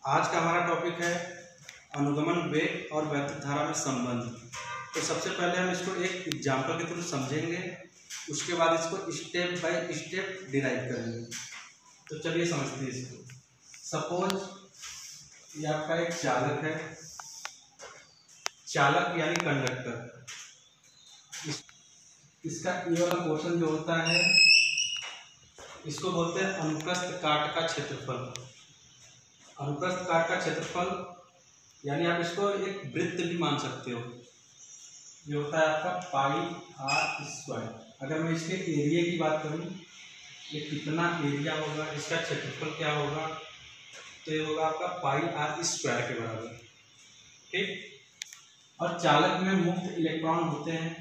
आज का हमारा टॉपिक है अनुगमन वेग और वैद्युत धारा में संबंध। तो सबसे पहले हम इसको एक एग्जाम्पल के थ्रू समझेंगे, उसके बाद इसको स्टेप बाय स्टेप डिराइव करेंगे। तो चलिए समझते हैं इसको। सपोज ये आपका एक चालक है, चालक यानी कंडक्टर। इसका ये वाला पोर्शन जो होता है इसको बोलते हैं अनुप्रस्थ काट का क्षेत्रफल। अनुप्रस्थ काट का क्षेत्रफल यानी आप इसको एक वृत्त भी मान सकते हो। ये होता है आपका पाई आर स्क्वायर। अगर मैं इसके एरिया की बात करूं, ये कितना एरिया होगा, इसका क्षेत्रफल क्या होगा, तो ये होगा आपका पाई आर स्क्वायर के बराबर। ठीक। और चालक में मुक्त इलेक्ट्रॉन होते हैं।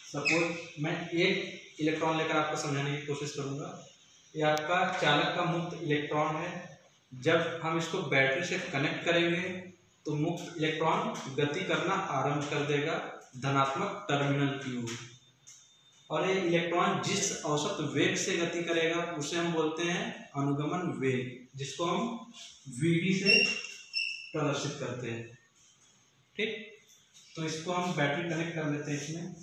सपोज मैं एक इलेक्ट्रॉन लेकर आपको समझाने की कोशिश करूंगा। ये आपका चालक का मुक्त इलेक्ट्रॉन है। जब हम इसको बैटरी से कनेक्ट करेंगे तो मुक्त इलेक्ट्रॉन गति करना आरंभ कर देगा धनात्मक टर्मिनल की ओर। और ये इलेक्ट्रॉन जिस औसत वेग से गति करेगा उसे हम बोलते हैं अनुगमन वेग, जिसको हम Vd से प्रदर्शित करते हैं। ठीक। तो इसको हम बैटरी कनेक्ट कर लेते हैं इसमें।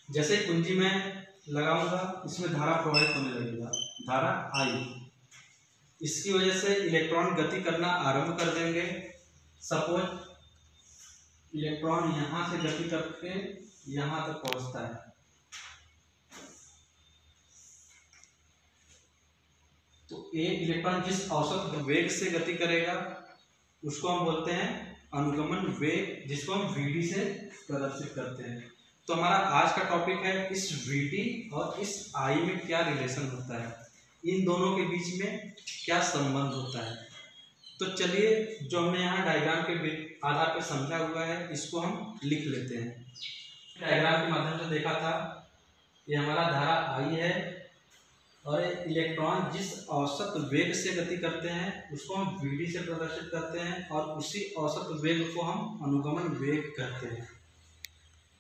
जैसे कुंजी में लगाऊंगा इसमें धारा प्रवाहित होने लगेगा, धारा I। इसकी वजह से इलेक्ट्रॉन गति करना आरंभ कर देंगे। सपोज इलेक्ट्रॉन यहां से गति करके यहां तक पहुंचता है, तो एक इलेक्ट्रॉन जिस औसत वेग से गति करेगा उसको हम बोलते हैं अनुगमन वेग, जिसको हम Vd से प्रदर्शित करते हैं। तो हमारा आज का टॉपिक है इस Vd और इस I में क्या रिलेशन होता है, इन दोनों के बीच में क्या संबंध होता है। तो चलिए जो हमने यहाँ डायग्राम के आधार पर समझा हुआ है इसको हम लिख लेते हैं। डायग्राम के माध्यम से देखा था, ये हमारा धारा I है और इलेक्ट्रॉन जिस औसत वेग से गति करते हैं उसको हम Vd से प्रदर्शित करते हैं और उसी औसत वेग को हम अनुगमन वेग कहते हैं।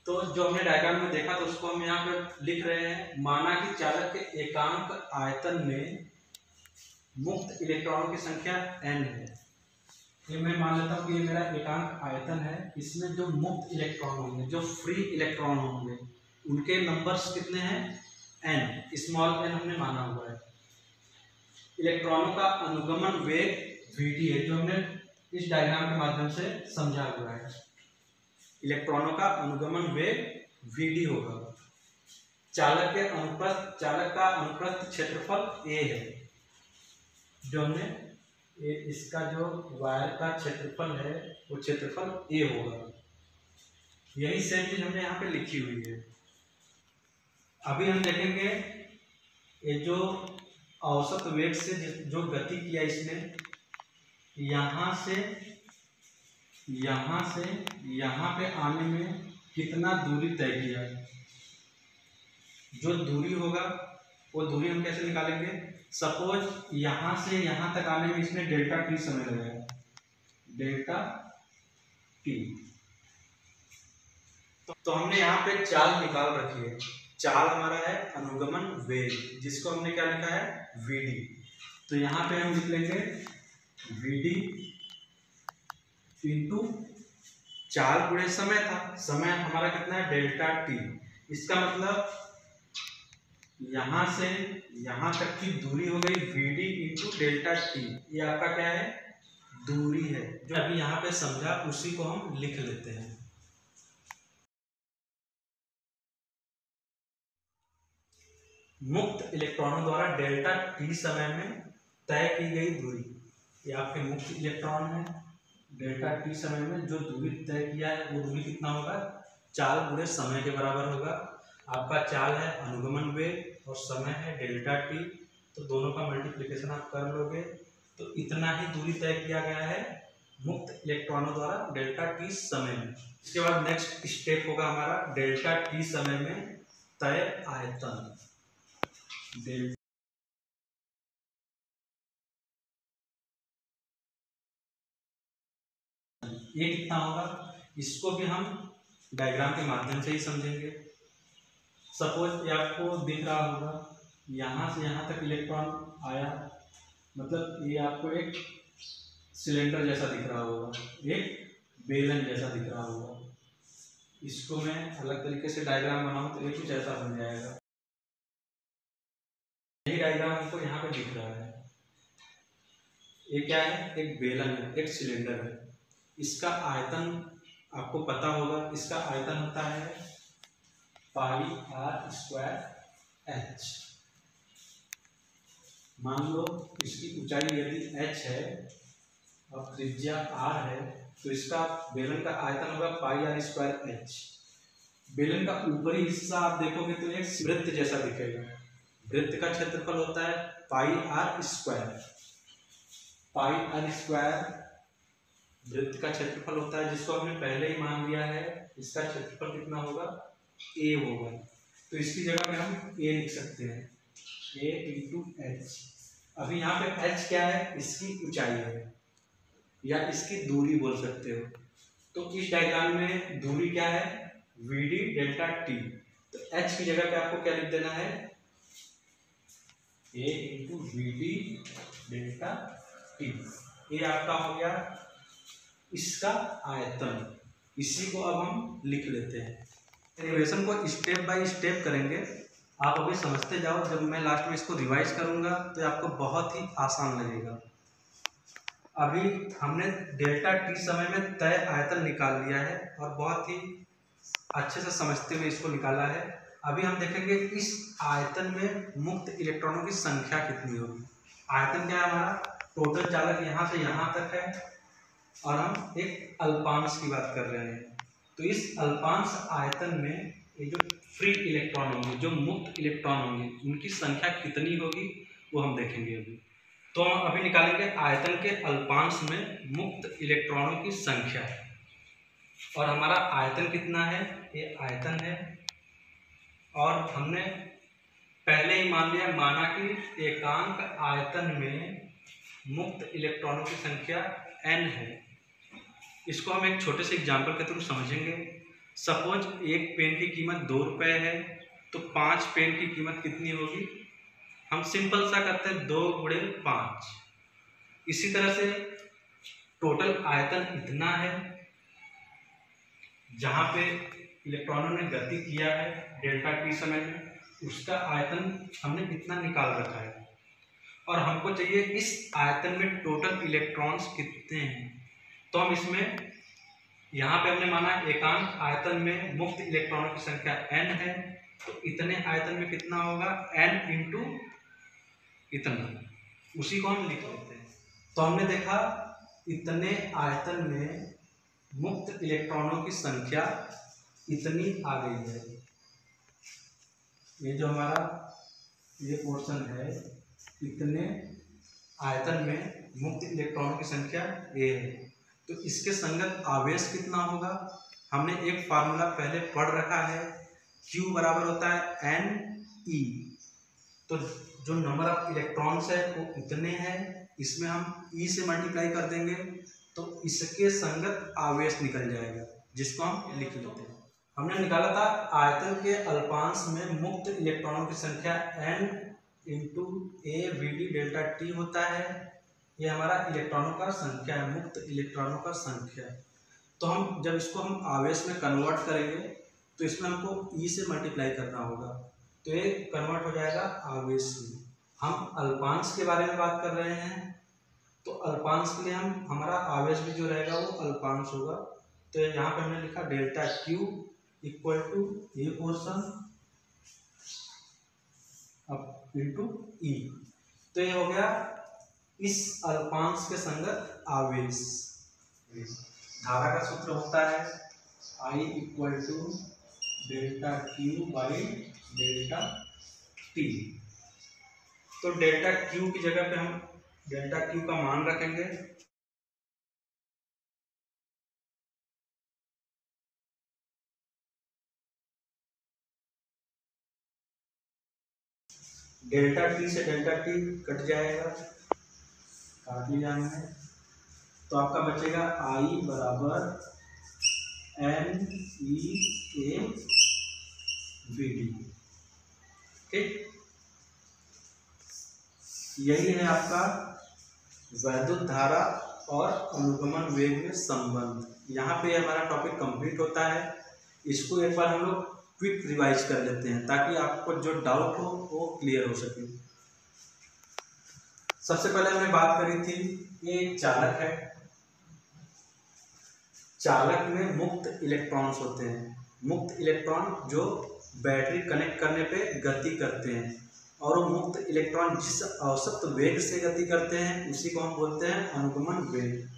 तो जो हमने डायग्राम में देखा तो उसको हम यहाँ पे लिख रहे हैं। माना कि चालक के एकांक आयतन में मुक्त इलेक्ट्रॉनों की संख्या n है। ये मैं मान लेता हूँ कि ये मेरा एकांक आयतन है। इसमें जो मुक्त इलेक्ट्रॉन होंगे, जो फ्री इलेक्ट्रॉन होंगे, उनके नंबर्स कितने हैं, n, स्मॉल n हमने माना हुआ है। इलेक्ट्रॉनों का अनुगमन वेग Vd है, जो हमने इस डायग्राम के माध्यम से समझा हुआ है। इलेक्ट्रॉनों का अनुगमन वेग Vd होगा। चालक का अनुप्रस्थ क्षेत्रफल A है, जो हमने इसका जो वायर का क्षेत्रफल है वो क्षेत्रफल A होगा। यही सेम चीज हमने यहाँ पे लिखी हुई है। अभी हम देखेंगे ये जो औसत वेग से जो गति किया इसने, यहाँ से यहाँ पे आने में कितना दूरी तय किया। जो दूरी होगा वो दूरी हम कैसे निकालेंगे। सपोज यहाँ से यहाँ तक आने में इसने डेल्टा टी समय लगाया, डेल्टा टी। तो हमने यहाँ पे चाल निकाल रखी है। चाल हमारा है अनुगमन वेग, जिसको हमने क्या लिखा है, Vd। तो यहाँ पे हम लिख लेंगे Vd इंटू चाल गुणे समय था। समय हमारा कितना है, डेल्टा टी। इसका मतलब यहां से यहां तक की दूरी हो गई Vd इंटू डेल्टा टी। ये आपका क्या है, दूरी है। जो अभी यहाँ पे समझा उसी को हम लिख लेते हैं। मुक्त इलेक्ट्रॉनों द्वारा डेल्टा टी समय में तय की गई दूरी, ये आपके मुक्त इलेक्ट्रॉन है। डेल्टा टी समय में जो दूरी तय किया है वो दूरी कितना होगा, चाल गुणे समय के बराबर होगा। आपका चाल है अनुगमन वेग और समय है डेल्टा टी, तो दोनों का मल्टीप्लिकेशन आप कर लोगे तो इतना ही दूरी तय किया गया है मुक्त इलेक्ट्रॉनों द्वारा डेल्टा टी समय में। इसके बाद नेक्स्ट स्टेप होगा हमारा डेल्टा टी समय में तय आयतन। ये कितना होगा, इसको भी हम डायग्राम के माध्यम से ही समझेंगे। सपोज ये आपको दिख रहा होगा, यहाँ से यहाँ तक इलेक्ट्रॉन आया, मतलब ये आपको एक सिलेंडर जैसा दिख रहा होगा, एक बेलन जैसा दिख रहा होगा। इसको मैं अलग तरीके से डायग्राम बनाऊं तो ये कुछ ऐसा बन जाएगा। यही डायग्राम हमको यहाँ पे दिख रहा है। ये क्या है? एक बेलन है, एक सिलेंडर है। इसका आयतन आपको पता होगा, इसका आयतन होता है πr²h। मान लो इसकी ऊंचाई यदि h है और त्रिज्या r है, तो इसका बेलन का आयतन होगा πr²h। बेलन का ऊपरी हिस्सा आप देखोगे तो एक वृत्त जैसा दिखेगा। वृत्त का क्षेत्रफल होता है πr²। πr² वृत्त का क्षेत्रफल होता है, जिसको हमने पहले ही मान लिया है। इसका क्षेत्रफल कितना होगा? a होगा। तो इसकी जगह में हम a लिख सकते हैं, a × h। अभी यहाँ पे h क्या है? इसकी ऊंचाई है या इसकी दूरी बोल सकते हो। तो इस डायग्राम में दूरी क्या है? vd delta t। तो h की जगह पे आपको क्या लिख देना है? a × vd delta t। ये आपका हो गया इसका आयतन। इसी को अब हम लिख लेते हैं। डेरिवेशन को स्टेप बाय स्टेप करेंगे, आप अभी समझते जाओ। जब मैं लास्ट में इसको रिवाइज करूंगा तो आपको बहुत ही आसान लगेगा। अभी हमने डेल्टा टी समय में तय आयतन निकाल लिया है और बहुत ही अच्छे से समझते हुए इसको निकाला है। अभी हम देखेंगे इस आयतन में मुक्त इलेक्ट्रॉनों की संख्या कितनी होगी। आयतन क्या है हमारा? टोटल चालक यहाँ से यहाँ तक है और हम एक अल्पांश की बात कर रहे हैं। तो इस अल्पांश आयतन में ये जो फ्री इलेक्ट्रॉन होंगे, जो मुक्त इलेक्ट्रॉन होंगे, उनकी संख्या कितनी होगी वो हम देखेंगे अभी। तो हम अभी निकालेंगे आयतन के अल्पांश में मुक्त इलेक्ट्रॉनों की संख्या। और हमारा आयतन कितना है? ये आयतन है और हमने पहले ही मान लिया, माना कि एकांक आयतन में मुक्त इलेक्ट्रॉनों की संख्या n है। इसको हम एक छोटे से एग्जाम्पल के थ्रू समझेंगे। सपोज एक पेन की कीमत 2 रुपये है, तो 5 पेन की कीमत कितनी होगी? हम सिंपल सा करते हैं 2 × 5। इसी तरह से टोटल आयतन इतना है जहाँ पे इलेक्ट्रॉनों ने गति किया है डेल्टा टी समय में, उसका आयतन हमने इतना निकाल रखा है। और हमको चाहिए इस आयतन में टोटल इलेक्ट्रॉन्स कितने हैं। तो हम इसमें यहाँ पे हमने माना एकांक आयतन में मुक्त इलेक्ट्रॉनों की संख्या n है, तो इतने आयतन में कितना होगा? n × इतना। उसी को हम लिख लेते हैं। तो हमने देखा इतने आयतन में मुक्त इलेक्ट्रॉनों की संख्या इतनी आ गई है। ये जो हमारा ये पोर्शन है, इतने आयतन में मुक्त इलेक्ट्रॉनों की संख्या a है। तो इसके संगत आवेश कितना होगा? हमने एक फार्मूला पहले पढ़ रखा है, Q बराबर होता है Ne। तो जो नंबर ऑफ इलेक्ट्रॉन्स है वो इतने हैं, इसमें हम E से मल्टीप्लाई कर देंगे तो इसके संगत आवेश निकल जाएगा, जिसको हम लिख लेते हैं। हमने निकाला था आयतन के अल्पांश में मुक्त इलेक्ट्रॉनों की संख्या n × a vd delta t होता है। ये हमारा इलेक्ट्रॉनों का संख्या है, मुक्त इलेक्ट्रॉनों का संख्या। तो हम जब इसको हम आवेश में कन्वर्ट करेंगे तो इसमें हमको E से मल्टीप्लाई करना होगा, तो ये कन्वर्ट हो जाएगा आवेश में। हम अल्पांश के बारे में बात कर रहे हैं, तो अल्पांश के लिए हमारा आवेश भी जो रहेगा वो अल्पांश होगा। तो यहाँ पे हमने लिखा डेल्टा Q = ये पोर्शन अप इंटू E। तो ये हो गया इस अल्पांश के संगत आवेश। धारा का सूत्र होता है I = delta Q by delta T। तो डेल्टा Q की जगह पे हम डेल्टा Q का मान रखेंगे। डेल्टा T से डेल्टा T कट जाएगा, काट लिया हमने। तो आपका बचेगा I बराबर NeAVD। ठीक, यही है आपका वैद्युत धारा और अनुगमन वेग में संबंध। यहाँ पे हमारा टॉपिक कंप्लीट होता है। इसको एक बार हम लोग क्विक रिवाइज कर लेते हैं ताकि आपको जो डाउट हो वो क्लियर हो सके। सबसे पहले हमने बात करी थी, ये एक चालक है। चालक में मुक्त इलेक्ट्रॉन्स होते हैं। मुक्त इलेक्ट्रॉन जो बैटरी कनेक्ट करने पे गति करते हैं, और वो मुक्त इलेक्ट्रॉन जिस औसत वेग से गति करते हैं उसी को हम बोलते हैं अनुगमन वेग।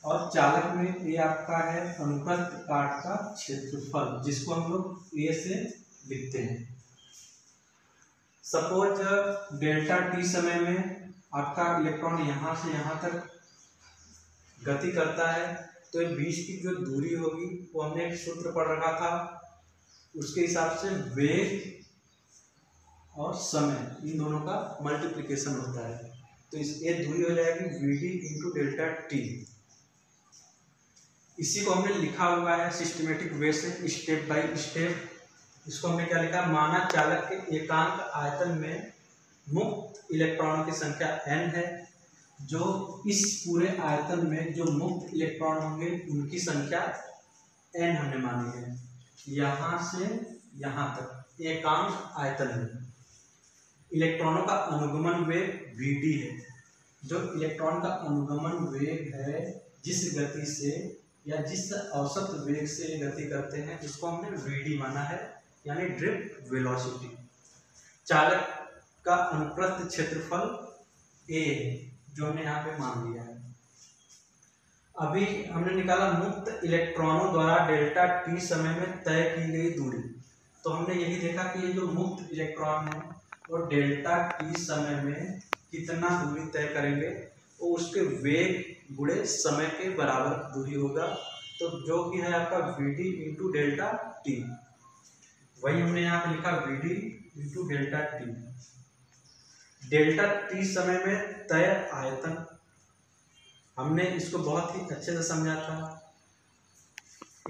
और चालक में ये आपका है अनुप्रस्थ काट का क्षेत्रफल, जिसको हम लोग ए से लिखते हैं। सपोज डेल्टा टी समय में आपका इलेक्ट्रॉन यहाँ से यहाँ तक गति करता है, तो ये बीच की जो दूरी होगी वो हमने एक सूत्र पढ़ रखा था, उसके हिसाब से वेग और समय इन दोनों का मल्टीप्लिकेशन होता है। तो इस ये दूरी हो जाएगी वीडी इंटू डेल्टा टी। इसी को हमने लिखा हुआ है सिस्टमेटिक वे से, स्टेप बाय स्टेप। इसको हमने क्या लिखा, माना चालक के एकांक आयतन में मुक्त इलेक्ट्रॉनों की संख्या n है, जो इस पूरे आयतन में जो मुक्त इलेक्ट्रॉन होंगे उनकी संख्या n हमने मानी है। यहाँ से यहाँ तक एकांक आयतन में इलेक्ट्रॉनों का अनुगमन वेग vd है। जो इलेक्ट्रॉन का अनुगमन वेग है, जिस गति से या जिस औसत वेग से गति करते हैं, इसको हमने vd माना है, यानी ड्रिफ्ट वेलोसिटी। चालक का अनुप्रस्थ क्षेत्रफल a है, जो हमने यहाँ पे मान लिया है। अभी हमने निकाला मुक्त इलेक्ट्रॉनों द्वारा डेल्टा टी समय में तय की गई दूरी। तो हमने यही देखा कि ये जो मुक्त इलेक्ट्रॉन है और डेल्टा टी समय में कितना दूरी तय करेंगे, वो उसके वेग गुणे समय के बराबर दूरी होगा। तो जो कि है आपका vd इंटू डेल्टा टी, वही हमने यहाँ पे लिखा vd into delta T. Delta T समय में तय आयतन, हमने इसको बहुत ही अच्छे से समझा था।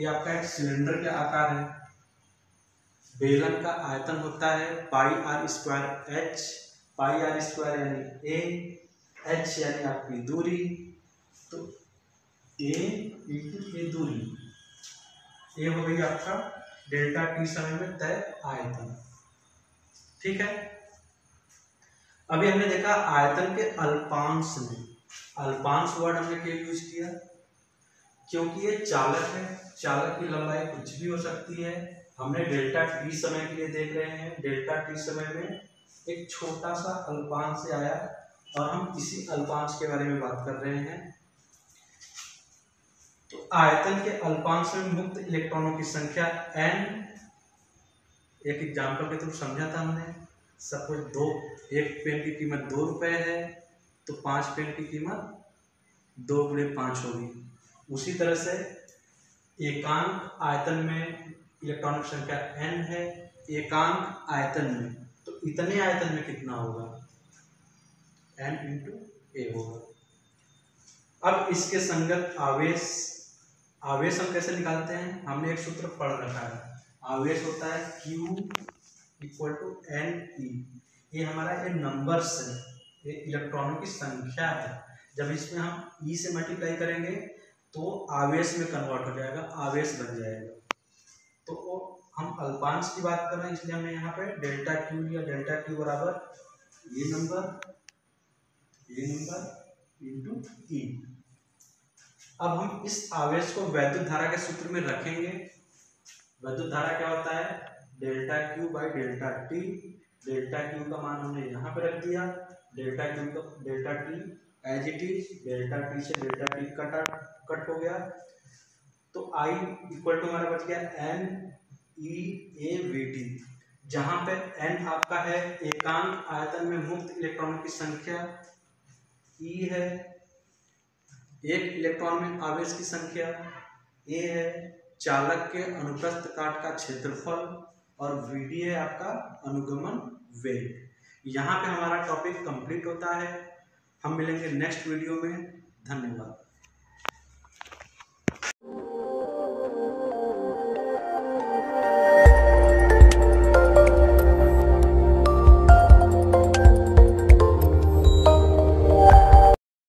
ये आपका एक सिलेंडर के आकार है। बेलन का आयतन होता है pi R square H. Pi R square यानी ए, एच यानी आपकी दूरी, तो ए इंटू ए दूरी, ये हो गई आपका डेल्टा टी समय में तय आयतन। ठीक है। अभी हमने देखा आयतन के अल्पांश में, अल्पांश वर्ड हमने क्यों यूज किया, क्योंकि ये चालक है। चालक की लंबाई कुछ भी हो सकती है। हमने डेल्टा टी समय के लिए देख रहे हैं, डेल्टा टी समय में एक छोटा सा अल्पांश से आया और हम इसी अल्पांश के बारे में बात कर रहे हैं। तो आयतन के अल्पांश में मुक्त इलेक्ट्रॉनों की संख्या n, एक एग्जाम्पल के थ्रू समझा था हमने। सपोज एक पेन की कीमत 2 रुपये है, तो 5 पेन की कीमत 2 गुणे 5 होगी। उसी तरह से एकांक आयतन में इलेक्ट्रॉनों की संख्या n है, एकांक आयतन में, तो इतने आयतन में कितना होगा, n इंटू ए होगा। अब इसके संगत आवेश, आवेश हम कैसे निकालते हैं, हमने एक सूत्र पढ़ रखा है। आवेश होता है Q इक्वल टू NE। ये हमारा ये नंबर्स है, ये इलेक्ट्रॉनों की संख्या है। जब इसमें हम E से मल्टीप्लाई करेंगे तो आवेश में कन्वर्ट हो जाएगा, आवेश बन जाएगा। तो हम अल्पांश की बात कर रहे हैं, इसलिए हमने यहाँ पे डेल्टा Q या डेल्टा Q बराबर ये नंबर इंटू E। अब हम इस आवेश को वैद्युत धारा के सूत्र में रखेंगे। वैद्युत धारा क्या होता है, delta Q by delta T. Delta Q का मान हमने यहाँ पे रख दिया, डेल्टा Q का delta T as it is, delta T से डेल्टा टी कट हो गया। तो I इक्वल टू हमारा बच गया n e a v t, जहाँ पे n आपका है एकांक आयतन में मुक्त इलेक्ट्रॉनों की संख्या, E है एक इलेक्ट्रॉन में आवेश की संख्या, A है चालक के अनुप्रस्थ काट का क्षेत्रफल, और Vd है आपका अनुगमन वेग। यहाँ पे हमारा टॉपिक कंप्लीट होता है। हम मिलेंगे नेक्स्ट वीडियो में। धन्यवाद।